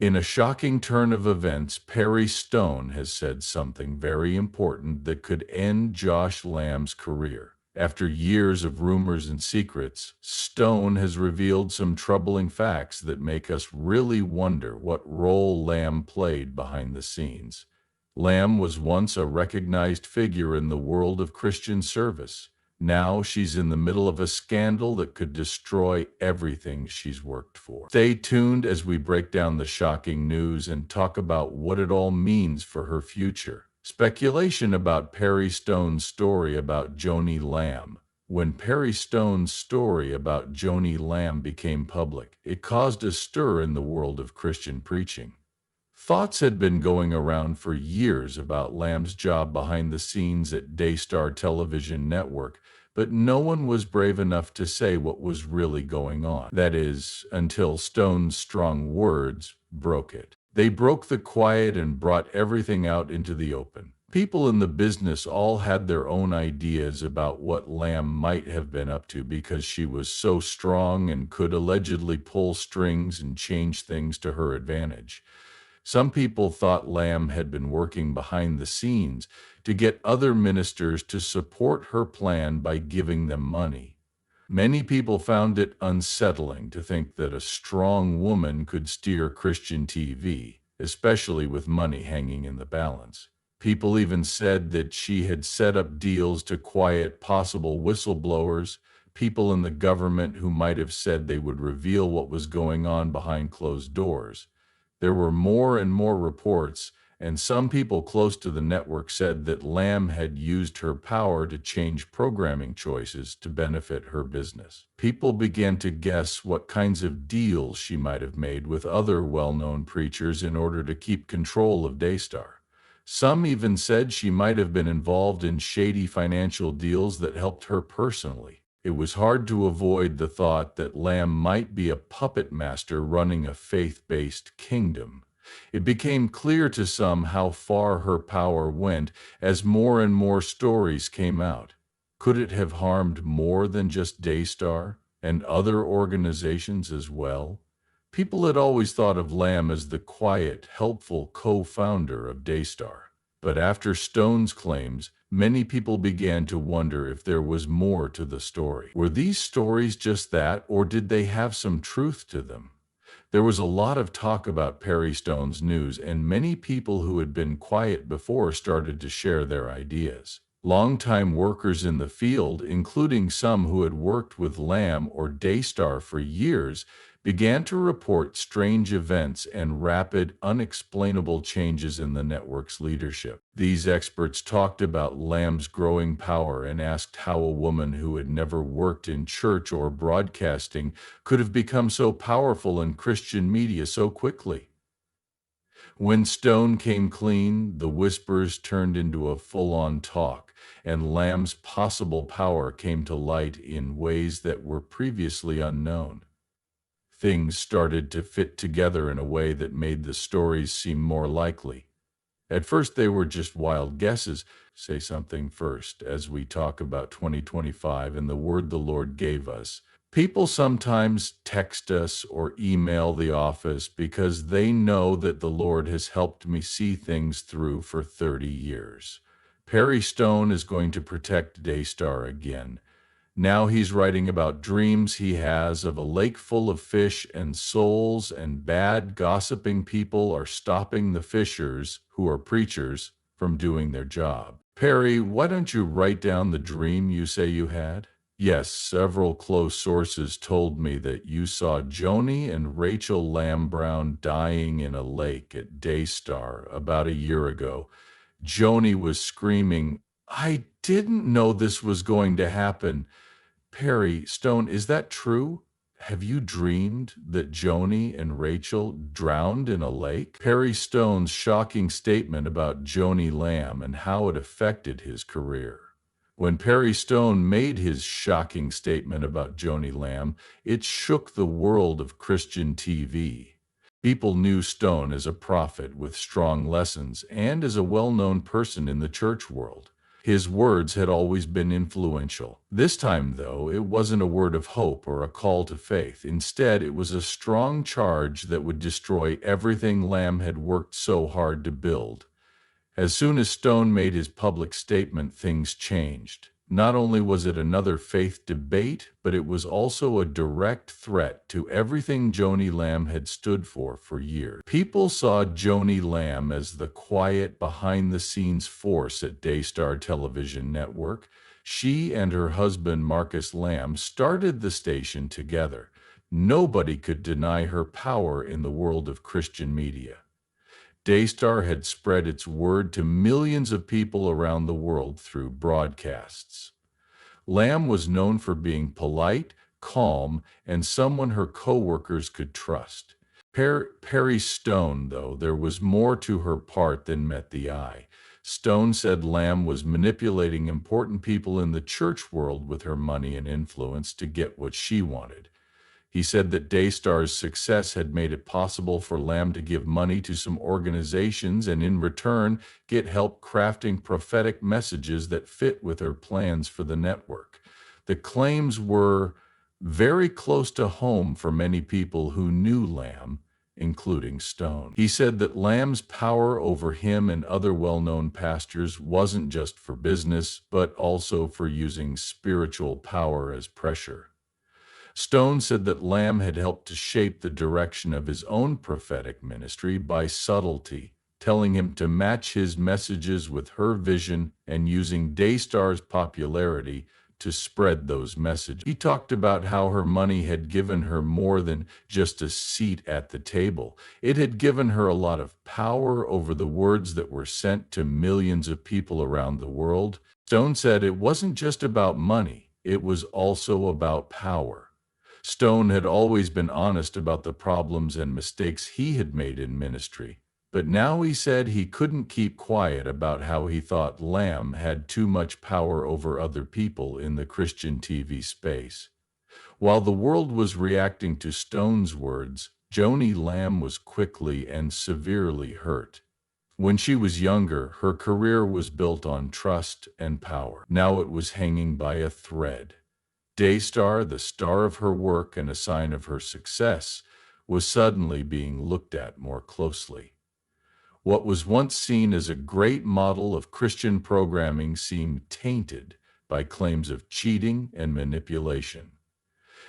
In a shocking turn of events, Perry Stone has said something very important that could end Josh Lamb's career. After years of rumors and secrets, Stone has revealed some troubling facts that make us really wonder what role Lamb played behind the scenes. Lamb was once a recognized figure in the world of Christian service. Now she's in the middle of a scandal that could destroy everything she's worked for. Stay tuned as we break down the shocking news and talk about what it all means for her future. Speculation about Perry Stone's story about Joni Lamb. When Perry Stone's story about Joni Lamb became public, it caused a stir in the world of Christian preaching. Thoughts had been going around for years about Lamb's job behind the scenes at Daystar Television Network, but no one was brave enough to say what was really going on. That is, until Stone's strong words broke it. They broke the quiet and brought everything out into the open. People in the business all had their own ideas about what Lamb might have been up to because she was so strong and could allegedly pull strings and change things to her advantage. Some people thought Lamb had been working behind the scenes to get other ministers to support her plan by giving them money. Many people found it unsettling to think that a strong woman could steer Christian TV, especially with money hanging in the balance. People even said that she had set up deals to quiet possible whistleblowers, people in the government who might have said they would reveal what was going on behind closed doors. There were more and more reports, and some people close to the network said that Lamb had used her power to change programming choices to benefit her business. People began to guess what kinds of deals she might have made with other well-known preachers in order to keep control of Daystar. Some even said she might have been involved in shady financial deals that helped her personally. It was hard to avoid the thought that Lamb might be a puppet master running a faith-based kingdom. It became clear to some how far her power went as more and more stories came out. Could it have harmed more than just Daystar and other organizations as well? People had always thought of Lamb as the quiet, helpful co-founder of Daystar. But after Stone's claims, many people began to wonder if there was more to the story. Were these stories just that, or did they have some truth to them? There was a lot of talk about Perry Stone's news, and many people who had been quiet before started to share their ideas. Longtime workers in the field, including some who had worked with Lamb or Daystar for years, began to report strange events and rapid, unexplainable changes in the network's leadership. These experts talked about Lamb's growing power and asked how a woman who had never worked in church or broadcasting could have become so powerful in Christian media so quickly. When Stone came clean, the whispers turned into a full-on talk, and Lamb's possible power came to light in ways that were previously unknown. Things started to fit together in a way that made the stories seem more likely. At first, they were just wild guesses. Say something first as we talk about 2025 and the word the Lord gave us. People sometimes text us or email the office because they know that the Lord has helped me see things through for 30 years. Perry Stone is going to protect Daystar again. Now he's writing about dreams he has of a lake full of fish and souls, and bad, gossiping people are stopping the fishers, who are preachers, from doing their job. Perry, why don't you write down the dream you say you had? Yes, several close sources told me that you saw Joni and Rachel Lamb Brown dying in a lake at Daystar about a year ago. Joni was screaming, "I didn't know this was going to happen." Perry Stone, is that true? Have you dreamed that Joni and Rachel drowned in a lake? Perry Stone's shocking statement about Joni Lamb and how it affected his career. When Perry Stone made his shocking statement about Joni Lamb, it shook the world of Christian TV. People knew Stone as a prophet with strong lessons and as a well-known person in the church world. His words had always been influential. This time, though, it wasn't a word of hope or a call to faith. Instead, it was a strong charge that would destroy everything Lamb had worked so hard to build. As soon as Stone made his public statement, things changed. Not only was it another faith debate, but it was also a direct threat to everything Joni Lamb had stood for years. People saw Joni Lamb as the quiet, behind-the-scenes force at Daystar Television Network. She and her husband, Marcus Lamb, started the station together. Nobody could deny her power in the world of Christian media. Daystar had spread its word to millions of people around the world through broadcasts. Lamb was known for being polite, calm, and someone her co-workers could trust. Perry Stone, though, there was more to her part than met the eye. Stone said Lamb was manipulating important people in the church world with her money and influence to get what she wanted. He said that Daystar's success had made it possible for Lamb to give money to some organizations and in return get help crafting prophetic messages that fit with her plans for the network. The claims were very close to home for many people who knew Lamb, including Stone. He said that Lamb's power over him and other well-known pastors wasn't just for business, but also for using spiritual power as pressure. Stone said that Lamb had helped to shape the direction of his own prophetic ministry by subtlety, telling him to match his messages with her vision and using Daystar's popularity to spread those messages. He talked about how her money had given her more than just a seat at the table. It had given her a lot of power over the words that were sent to millions of people around the world. Stone said it wasn't just about money, it was also about power. Stone had always been honest about the problems and mistakes he had made in ministry, but now he said he couldn't keep quiet about how he thought Lamb had too much power over other people in the Christian TV space. While the world was reacting to Stone's words, Joni Lamb was quickly and severely hurt. When she was younger, her career was built on trust and power. Now it was hanging by a thread. Daystar, the star of her work and a sign of her success, was suddenly being looked at more closely. What was once seen as a great model of Christian programming seemed tainted by claims of cheating and manipulation.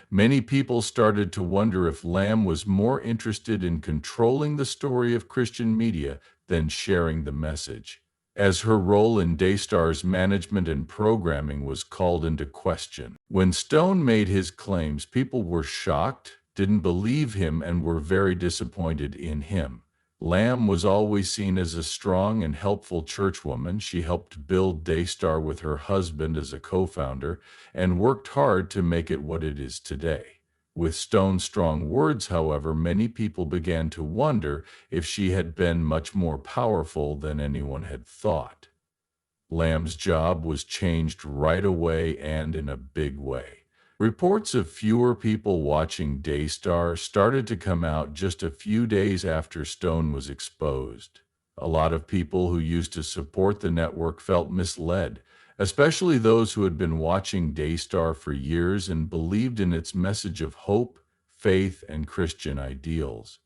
Many people started to wonder if Lamb was more interested in controlling the story of Christian media than sharing the message, as her role in Daystar's management and programming was called into question. When Stone made his claims, people were shocked, didn't believe him, and were very disappointed in him. Lamb was always seen as a strong and helpful churchwoman. She helped build Daystar with her husband as a co-founder and worked hard to make it what it is today. With Stone's strong words, however, many people began to wonder if she had been much more powerful than anyone had thought. Lamb's job was changed right away and in a big way. Reports of fewer people watching Daystar started to come out just a few days after Stone was exposed. A lot of people who used to support the network felt misled, especially those who had been watching Daystar for years and believed in its message of hope, faith, and Christian ideals.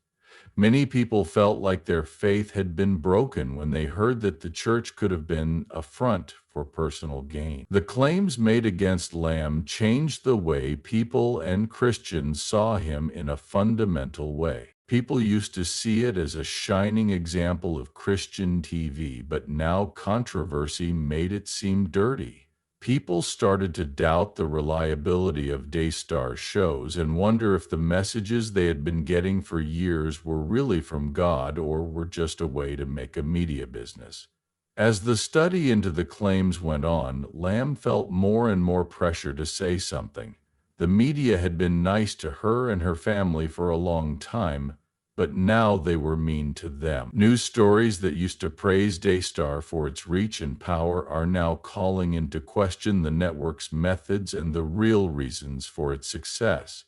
Many people felt like their faith had been broken when they heard that the church could have been a front for personal gain. The claims made against Lamb changed the way people and Christians saw him in a fundamental way. People used to see it as a shining example of Christian TV, but now controversy made it seem dirty. People started to doubt the reliability of Daystar shows and wonder if the messages they had been getting for years were really from God or were just a way to make a media business. As the study into the claims went on, Lamb felt more and more pressure to say something. The media had been nice to her and her family for a long time, but now they were mean to them. News stories that used to praise Daystar for its reach and power are now calling into question the network's methods and the real reasons for its success.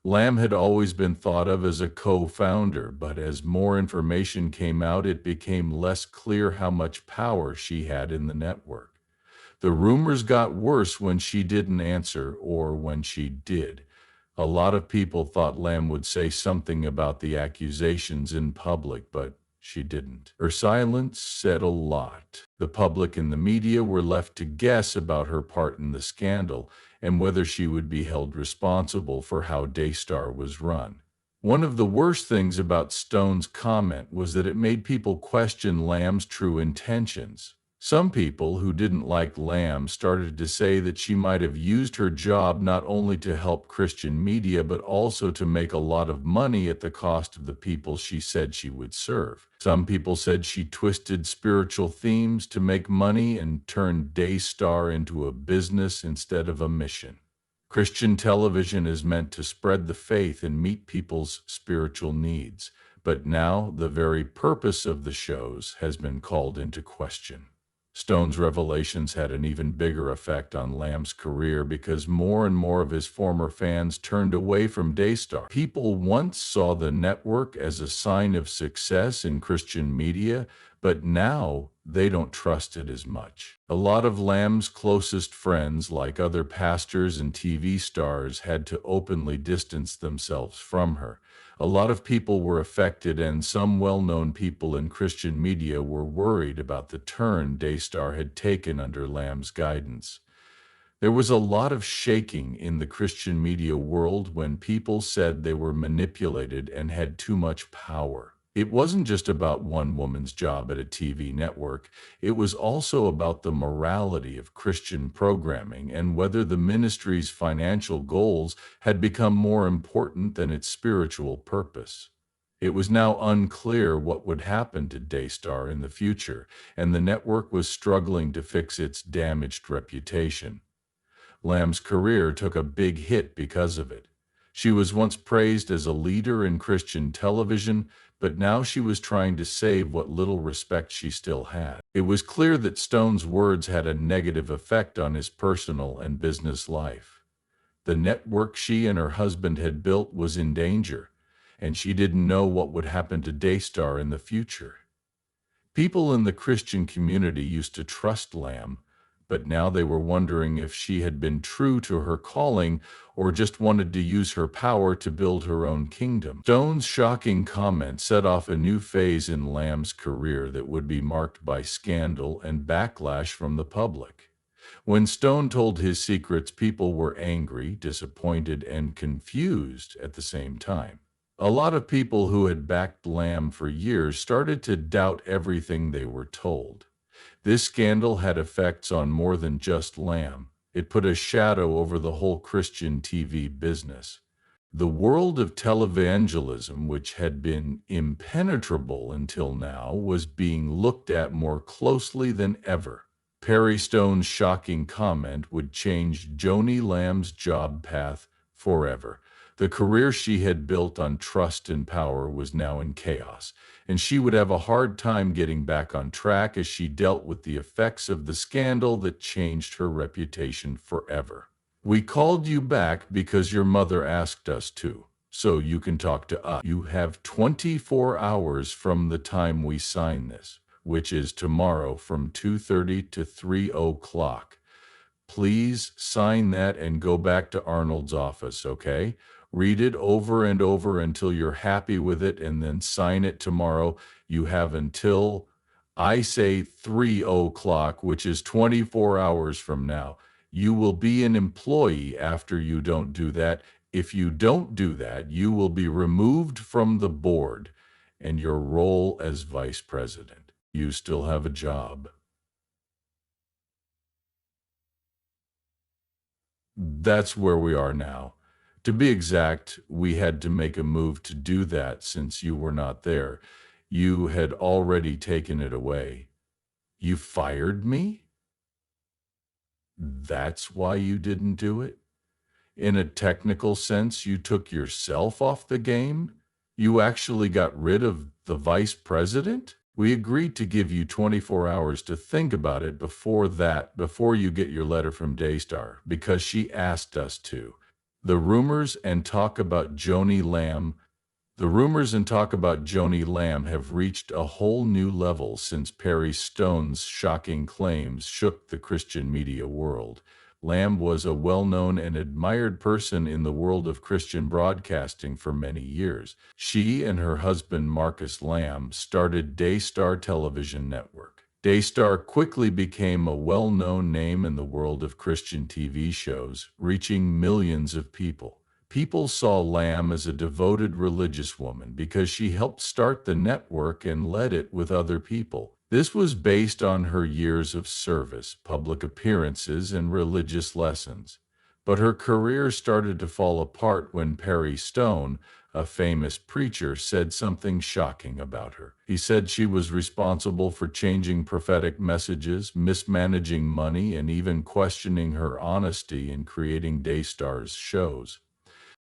Lamb had always been thought of as a co-founder, but as more information came out, it became less clear how much power she had in the network. The rumors got worse when she didn't answer or when she did. A lot of people thought Lamb would say something about the accusations in public, but she didn't. Her silence said a lot. The public and the media were left to guess about her part in the scandal and whether she would be held responsible for how Daystar was run. One of the worst things about Stone's comment was that it made people question Lamb's true intentions. Some people who didn't like Lamb started to say that she might have used her job not only to help Christian media but also to make a lot of money at the cost of the people she said she would serve. Some people said she twisted spiritual themes to make money and turned Daystar into a business instead of a mission. Christian television is meant to spread the faith and meet people's spiritual needs, but now the very purpose of the shows has been called into question. Stone's revelations had an even bigger effect on Lamb's career because more and more of his former fans turned away from Daystar. People once saw the network as a sign of success in Christian media, but now they don't trust it as much. A lot of Lamb's closest friends, like other pastors and TV stars, had to openly distance themselves from her. A lot of people were affected, and some well-known people in Christian media were worried about the turn Daystar had taken under Lamb's guidance. There was a lot of shaking in the Christian media world when people said they were manipulated and had too much power. It wasn't just about one woman's job at a TV network. It was also about the morality of Christian programming and whether the ministry's financial goals had become more important than its spiritual purpose. It was now unclear what would happen to Daystar in the future, and the network was struggling to fix its damaged reputation. Lamb's career took a big hit because of it. She was once praised as a leader in Christian television, but now she was trying to save what little respect she still had. It was clear that Stone's words had a negative effect on his personal and business life. The network she and her husband had built was in danger, and she didn't know what would happen to Daystar in the future. People in the Christian community used to trust Lamb, but now they were wondering if she had been true to her calling or just wanted to use her power to build her own kingdom. Stone's shocking comment set off a new phase in Lamb's career that would be marked by scandal and backlash from the public. When Stone told his secrets, people were angry, disappointed, and confused at the same time. A lot of people who had backed Lamb for years started to doubt everything they were told. This scandal had effects on more than just Lamb. It put a shadow over the whole Christian TV business. The world of televangelism, which had been impenetrable until now, was being looked at more closely than ever. Perry Stone's shocking comment would change Joni Lamb's job path forever. The career she had built on trust and power was now in chaos, and she would have a hard time getting back on track as she dealt with the effects of the scandal that changed her reputation forever. "We called you back because your mother asked us to, so you can talk to us. You have 24 hours from the time we sign this, which is tomorrow from 2:30 to 3 o'clock. Please sign that and go back to Arnold's office, okay? Read it over and over until you're happy with it and then sign it tomorrow. You have until, I say, 3 o'clock, which is 24 hours from now. You will be an employee after you don't do that. If you don't do that, you will be removed from the board and your role as vice president. You still have a job." That's where we are now. To be exact, we had to make a move to do that since you were not there. You had already taken it away. You fired me? That's why you didn't do it? In a technical sense, you took yourself off the game? You actually got rid of the vice president? We agreed to give you 24 hours to think about it before you get your letter from Daystar, because she asked us to. The rumors and talk about Joni Lamb, The rumors and talk about Joni Lamb have reached a whole new level since Perry Stone's shocking claims shook the Christian media world. Lamb was a well-known and admired person in the world of Christian broadcasting for many years. She and her husband Marcus Lamb started Daystar Television Network. Daystar quickly became a well-known name in the world of Christian TV shows, reaching millions of people. People saw Lamb as a devoted religious woman because she helped start the network and led it with other people. This was based on her years of service, public appearances, and religious lessons. But her career started to fall apart when Perry Stone, a famous preacher, said something shocking about her. He said she was responsible for changing prophetic messages, mismanaging money, and even questioning her honesty in creating Daystar's shows.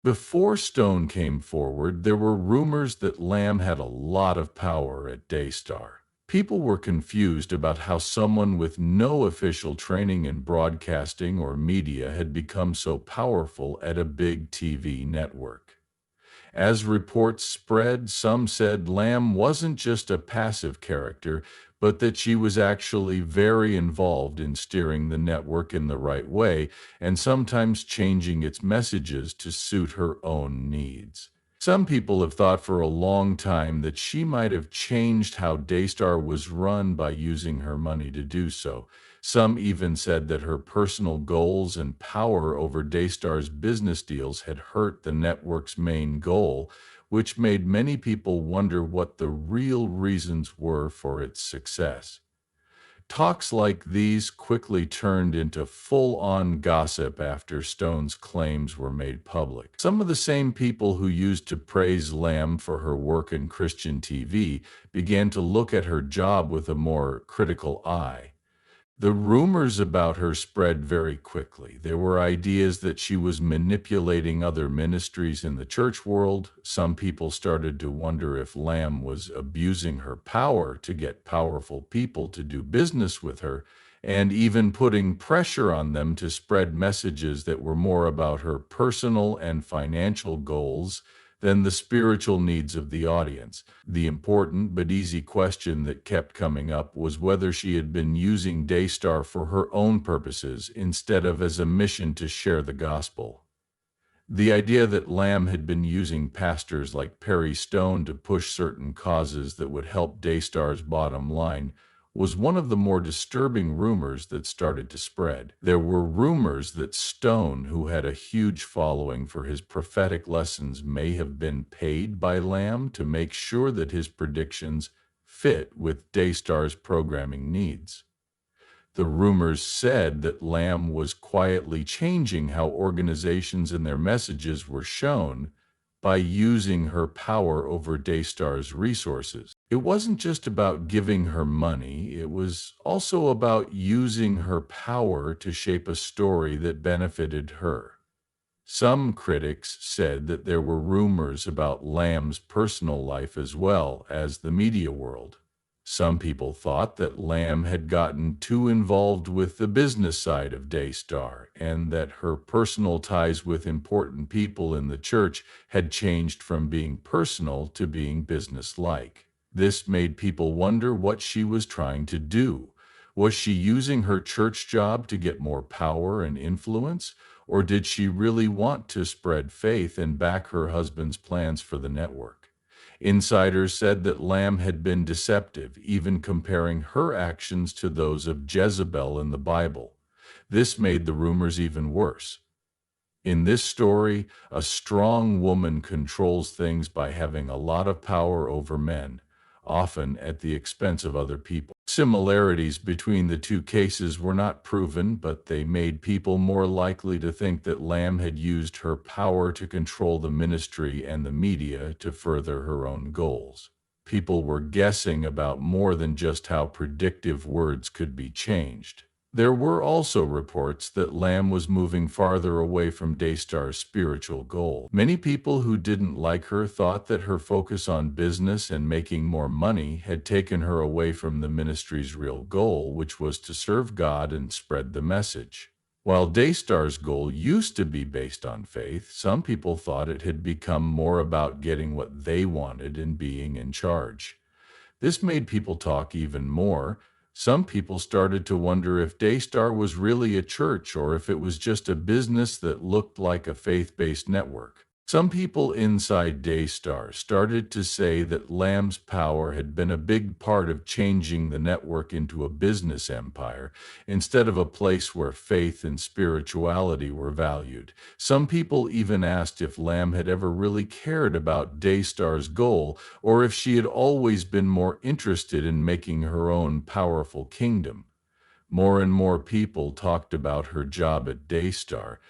Before Stone came forward, there were rumors that Lamb had a lot of power at Daystar. People were confused about how someone with no official training in broadcasting or media had become so powerful at a big TV network. As reports spread, some said Lamb wasn't just a passive character, but that she was actually very involved in steering the network in the right way and sometimes changing its messages to suit her own needs. Some people have thought for a long time that she might have changed how Daystar was run by using her money to do so. Some even said that her personal goals and power over Daystar's business deals had hurt the network's main goal, which made many people wonder what the real reasons were for its success. Talks like these quickly turned into full-on gossip after Stone's claims were made public. Some of the same people who used to praise Lamb for her work in Christian TV began to look at her job with a more critical eye. The rumors about her spread very quickly. There were ideas that she was manipulating other ministries in the church world. Some people started to wonder if Lamb was abusing her power to get powerful people to do business with her, and even putting pressure on them to spread messages that were more about her personal and financial goals than the spiritual needs of the audience. The important but easy question that kept coming up was whether she had been using Daystar for her own purposes instead of as a mission to share the gospel. The idea that Lamb had been using pastors like Perry Stone to push certain causes that would help Daystar's bottom line was one of the more disturbing rumors that started to spread. There were rumors that Stone, who had a huge following for his prophetic lessons, may have been paid by Lamb to make sure that his predictions fit with Daystar's programming needs. The rumors said that Lamb was quietly changing how organizations and their messages were shown by using her power over Daystar's resources. It wasn't just about giving her money, it was also about using her power to shape a story that benefited her. Some critics said that there were rumors about Lamb's personal life as well as the media world. Some people thought that Lamb had gotten too involved with the business side of Daystar and that her personal ties with important people in the church had changed from being personal to being business-like. This made people wonder what she was trying to do. Was she using her church job to get more power and influence, or did she really want to spread faith and back her husband's plans for the network? Insiders said that Lamb had been deceptive, even comparing her actions to those of Jezebel in the Bible. This made the rumors even worse. In this story, a strong woman controls things by having a lot of power over men, often at the expense of other people. Similarities between the two cases were not proven, but they made people more likely to think that Lamb had used her power to control the ministry and the media to further her own goals. People were guessing about more than just how predictive words could be changed. There were also reports that Lamb was moving farther away from Daystar's spiritual goal. Many people who didn't like her thought that her focus on business and making more money had taken her away from the ministry's real goal, which was to serve God and spread the message. While Daystar's goal used to be based on faith, some people thought it had become more about getting what they wanted and being in charge. This made people talk even more. Some people started to wonder if Daystar was really a church or if it was just a business that looked like a faith-based network. Some people inside Daystar started to say that Lamb's power had been a big part of changing the network into a business empire instead of a place where faith and spirituality were valued. Some people even asked if Lamb had ever really cared about Daystar's goal, or if she had always been more interested in making her own powerful kingdom. More and more people talked about her job at Daystar,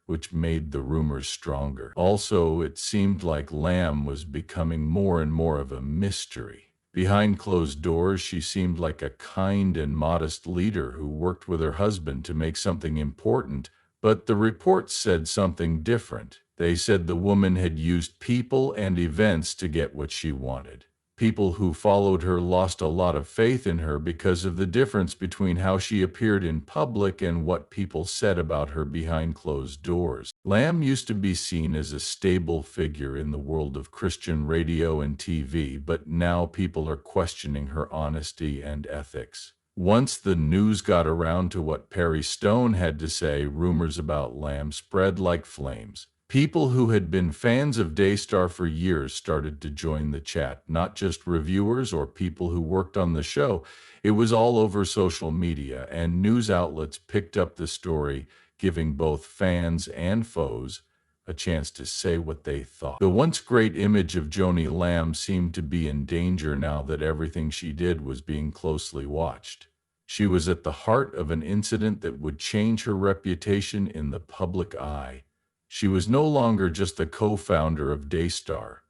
which made the rumors stronger. Also, it seemed like Lamb was becoming more and more of a mystery. Behind closed doors, she seemed like a kind and modest leader who worked with her husband to make something important, but the reports said something different. They said the woman had used people and events to get what she wanted. People who followed her lost a lot of faith in her because of the difference between how she appeared in public and what people said about her behind closed doors. Lamb used to be seen as a stable figure in the world of Christian radio and TV, but now people are questioning her honesty and ethics. Once the news got around to what Perry Stone had to say, rumors about Lamb spread like flames. People who had been fans of Daystar for years started to join the chat, not just reviewers or people who worked on the show. It was all over social media, and news outlets picked up the story, giving both fans and foes a chance to say what they thought. The once great image of Joni Lamb seemed to be in danger now that everything she did was being closely watched. She was at the heart of an incident that would change her reputation in the public eye. She was no longer just a co-founder of Daystar.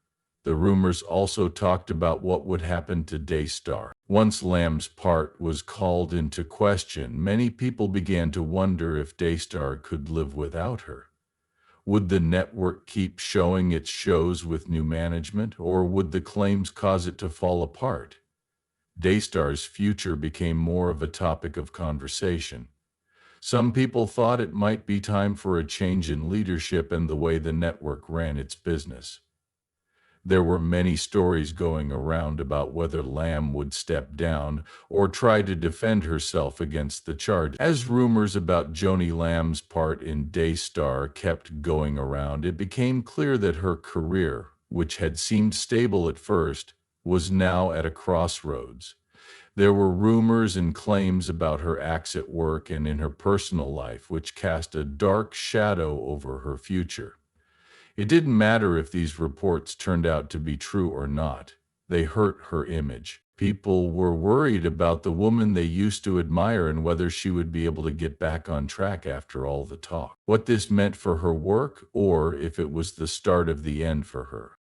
The rumors also talked about what would happen to Daystar. Once Lamb's part was called into question, many people began to wonder if Daystar could live without her. Would the network keep showing its shows with new management, or would the claims cause it to fall apart? Daystar's future became more of a topic of conversation. Some people thought it might be time for a change in leadership and the way the network ran its business. There were many stories going around about whether Lamb would step down or try to defend herself against the charge. As rumors about Joni Lamb's part in Daystar kept going around, it became clear that her career, which had seemed stable at first, was now at a crossroads. There were rumors and claims about her acts at work and in her personal life, which cast a dark shadow over her future. It didn't matter if these reports turned out to be true or not. They hurt her image. People were worried about the woman they used to admire and whether she would be able to get back on track after all the talk. What this meant for her work, or if it was the start of the end for her.